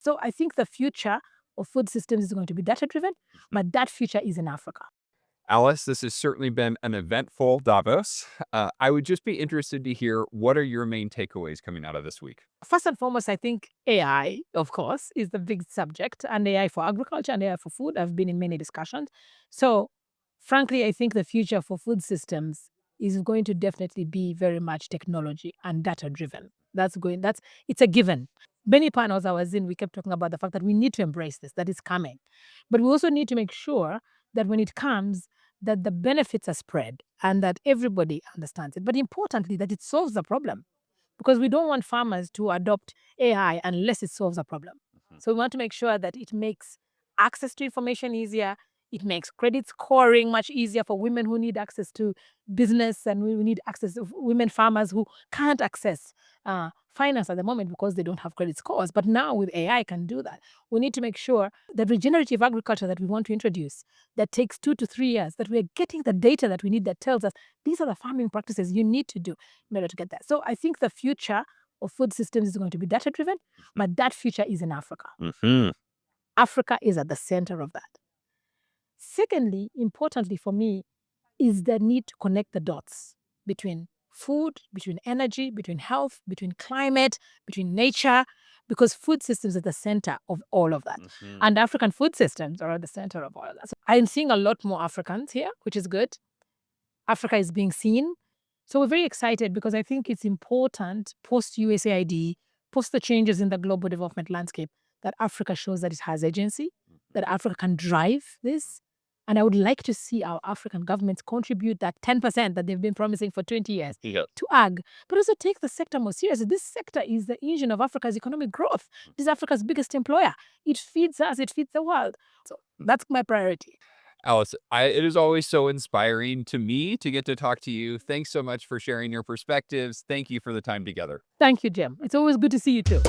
So I think the future of food systems is going to be data-driven, but that future is in Africa. Alice, this has certainly been an eventful Davos. I would just be interested to hear, what are your main takeaways coming out of this week? First and foremost, I think AI, of course, is the big subject, and AI for agriculture and AI for food. I've been in many discussions. So, frankly, I think the future for food systems is going to definitely be very much technology and data driven. It's a given. Many panels I was in, we kept talking about the fact that we need to embrace this, that is coming. But we also need to make sure that when it comes, that the benefits are spread and that everybody understands it. But importantly, that it solves the problem, because we don't want farmers to adopt AI unless it solves a problem. Mhm. So we want to make sure that it makes access to information easier. It makes credit scoring much easier for women who need access to business, and we need access to women farmers who can't access finance at the moment because they don't have credit scores. But now with AI can do that. We need to make sure that regenerative agriculture that we want to introduce, that takes 2 to 3 years, that we're getting the data that we need that tells us these are the farming practices you need to do in order to get that. So I think the future of food systems is going to be data driven, but that future is in Africa. Hmm. Africa is at the center of that. Secondly, importantly for me, is the need to connect the dots between food, between energy, between health, between climate, between nature, because food systems are at the center of all of that. Hmm. And African food systems are at the center of all of that. So I'm seeing a lot more Africans here, which is good. Africa is being seen. So we're very excited because I think it's important post USAID, post the changes in the global development landscape, that Africa shows that it has agency, that Africa can drive this. And I would like to see our African governments contribute that 10% that they've been promising for 20 years Yeah. to ag, but also take the sector more seriously. This sector is the engine of Africa's economic growth. This is Africa's biggest employer. It feeds us, it feeds the world. So that's my priority. Alice, it is always so inspiring to me to get to talk to you. Thanks so much for sharing your perspectives. Thank you for the time together. Thank you, Jim. It's always good to see you too.